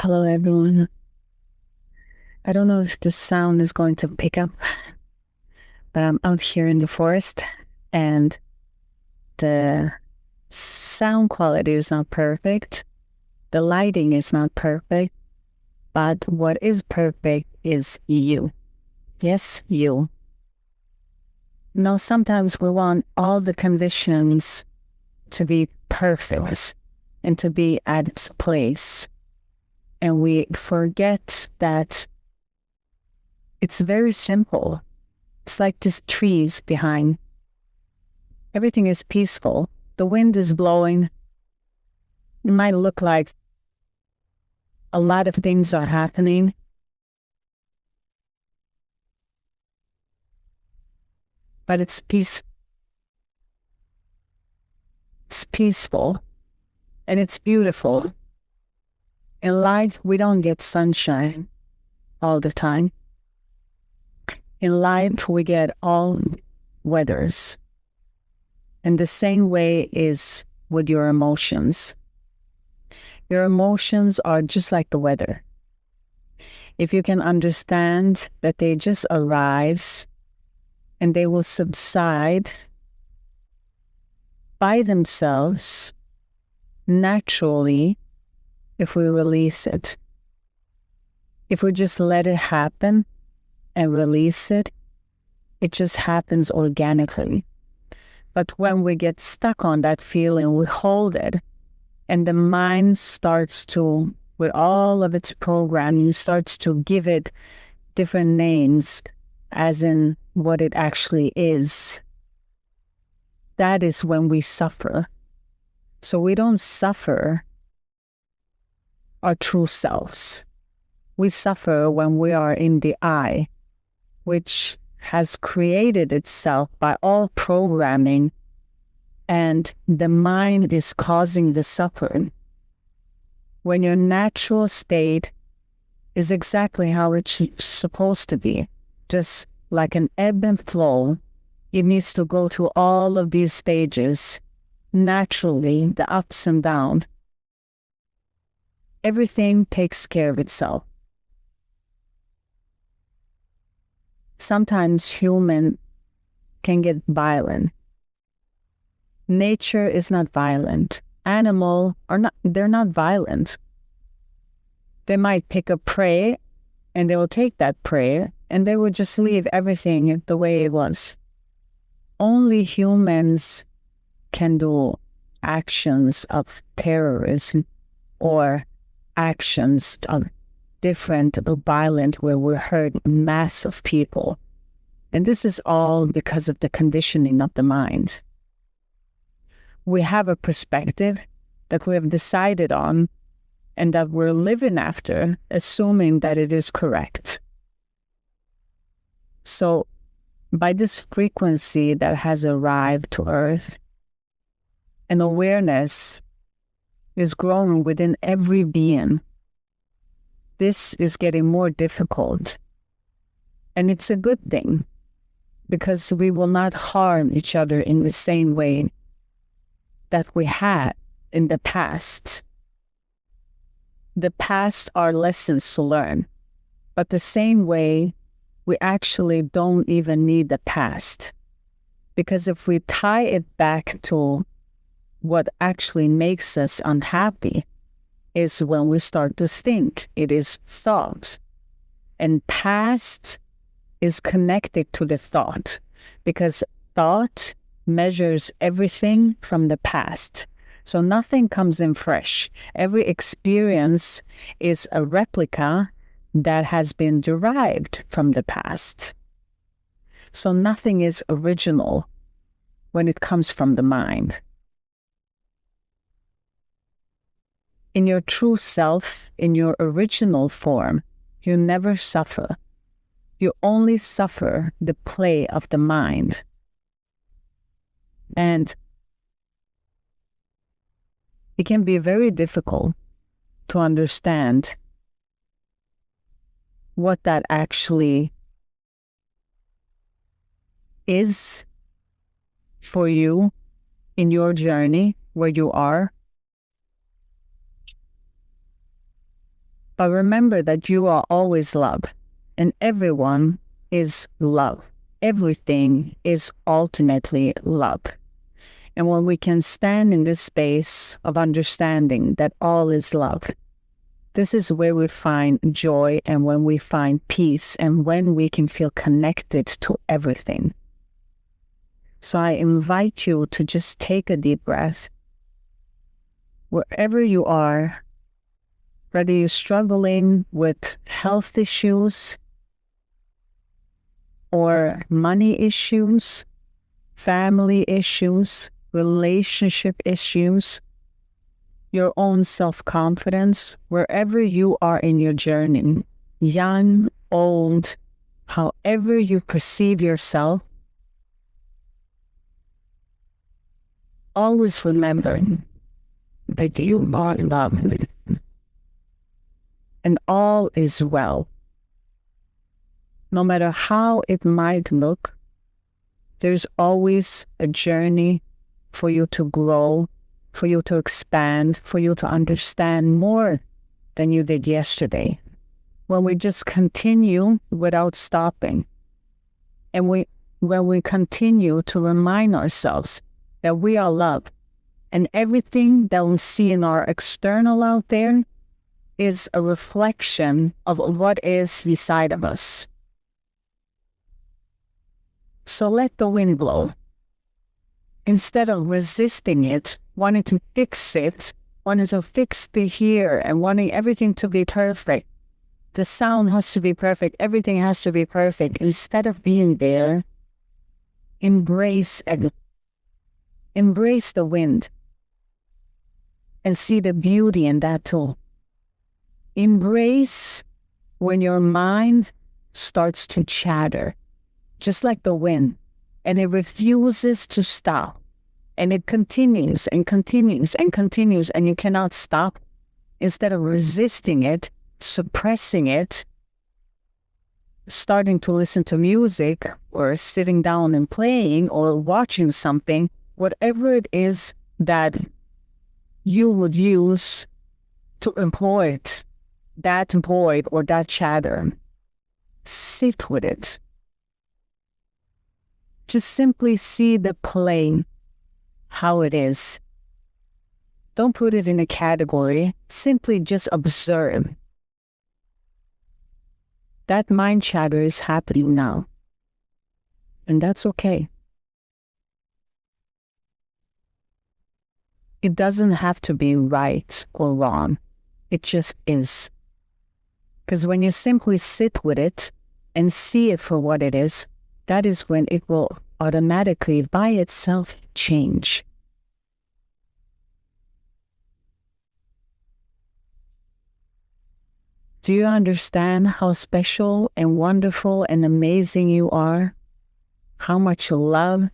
Hello, everyone. I don't know if the sound is going to pick up, but I'm out here in the forest and the sound quality is not perfect. The lighting is not perfect, but what is perfect is you. Yes, you. Sometimes we want all the conditions to be perfect and to be at its place. And we forget that it's very simple. It's like these trees behind. Everything is peaceful. The wind is blowing. It might look like a lot of things are happening, but it's peace. It's peaceful and it's beautiful. In life, we don't get sunshine all the time. In life, we get all weathers. And the same way is with your emotions. Your emotions are just like the weather. If you can understand that they just arise and they will subside by themselves naturally if we release it. If we just let it happen and release it, it just happens organically. But when we get stuck on that feeling, we hold it, and the mind starts to, with all of its programming, starts to give it different names, as in what it actually is. That is when we suffer. So we don't suffer our true selves. We suffer when we are in the I, which has created itself by all programming, and the mind is causing the suffering. When your natural state is exactly how it's supposed to be, just like an ebb and flow, it needs to go through all of these stages, naturally, the ups and downs. Everything takes care of itself. Sometimes human can get violent. Nature is not violent. Animal are not, they're not violent. They might pick a prey and they will take that prey and they will just leave everything the way it was. Only humans can do actions of terrorism or actions of different or violent where we hurt a mass of people. And this is all because of the conditioning of the mind. We have a perspective that we have decided on and that we're living after, assuming that it is correct. So by this frequency that has arrived to Earth, an awareness is growing within every being. This is getting more difficult. And it's a good thing because we will not harm each other in the same way that we had in the past. The past are lessons to learn, but the same way we actually don't even need the past. Because if we tie it back to what actually makes us unhappy is when we start to think. It is thought. And past is connected to the thought because thought measures everything from the past. So nothing comes in fresh. Every experience is a replica that has been derived from the past. So nothing is original when it comes from the mind. In your true self, in your original form, you never suffer. You only suffer the play of the mind. And it can be very difficult to understand what that actually is for you in your journey where you are. But remember that you are always love, and everyone is love. Everything is ultimately love. And when we can stand in this space of understanding that all is love, this is where we find joy, and when we find peace, and when we can feel connected to everything. So I invite you to just take a deep breath. Wherever you are, whether you're struggling with health issues or money issues, family issues, relationship issues, your own self-confidence, wherever you are in your journey, young, old, however you perceive yourself, always remember that you are loved and all is well. No matter how it might look, there's always a journey for you to grow, for you to expand, for you to understand more than you did yesterday. When we just continue without stopping, and when we continue to remind ourselves that we are loved, and everything that we see in our external out there is a reflection of what is inside of us. So let the wind blow. Instead of resisting it, wanting to fix it, wanting to fix the here, and wanting everything to be perfect. The sound has to be perfect. Everything has to be perfect. Instead of being there, embrace the wind and see the beauty in that too. Embrace when your mind starts to chatter, just like the wind, and it refuses to stop. And it continues and continues and continues, and you cannot stop. Instead of resisting it, suppressing it, starting to listen to music, or sitting down and playing, or watching something, whatever it is that you would use to employ it, that void or that chatter, sit with it. Just simply see the plane, how it is. Don't put it in a category. Simply just observe. That mind chatter is happening now. And that's okay. It doesn't have to be right or wrong. It just is. Because when you simply sit with it and see it for what it is, that is when it will automatically, by itself, change. Do you understand how special and wonderful and amazing you are? How much love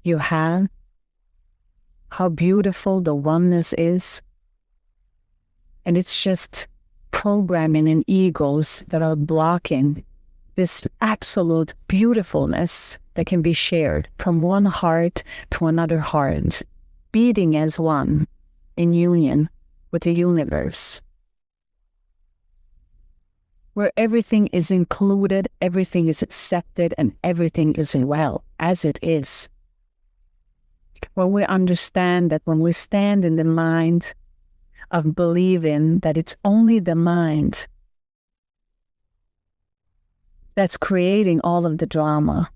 you have? How beautiful the oneness is? And it's just programming and egos that are blocking this absolute beautifulness that can be shared from one heart to another heart, beating as one in union with the universe, where everything is included, everything is accepted, and everything is well, as it is. When we understand that, when we stand in the mind of believing that it's only the mind that's creating all of the drama,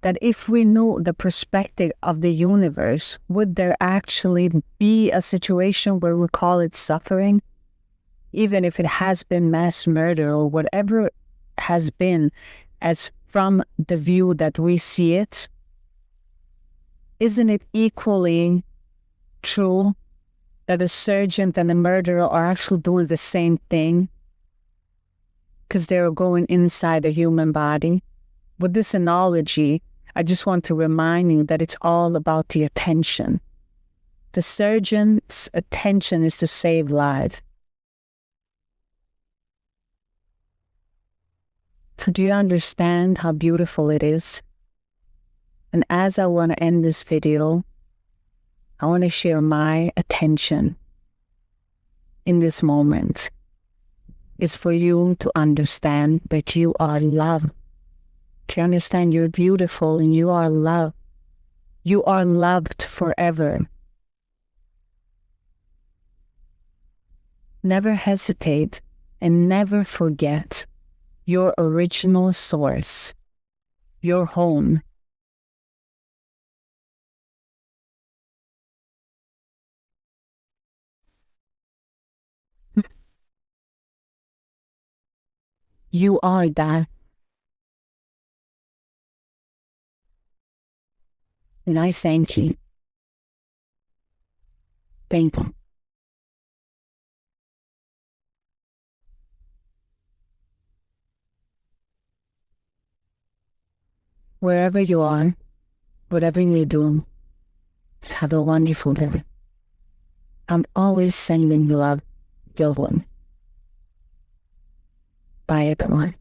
that if we knew the perspective of the universe, would there actually be a situation where we call it suffering? Even if it has been mass murder or whatever has been, as from the view that we see it, isn't it equally true that a surgeon and a murderer are actually doing the same thing? Because they're going inside a human body. With this analogy, I just want to remind you that it's all about the attention. The surgeon's attention is to save lives. So do you understand how beautiful it is? And as I want to end this video, I want to share my attention. in this moment is for you to understand that you are loved. To understand you're beautiful and you are loved. You are loved forever. Never hesitate and never forget your original source, your home. You are that. And I thank you. Thank you. Wherever you are, whatever you do, have a wonderful day. I'm always sending you love, Gilwin. Bye, everyone.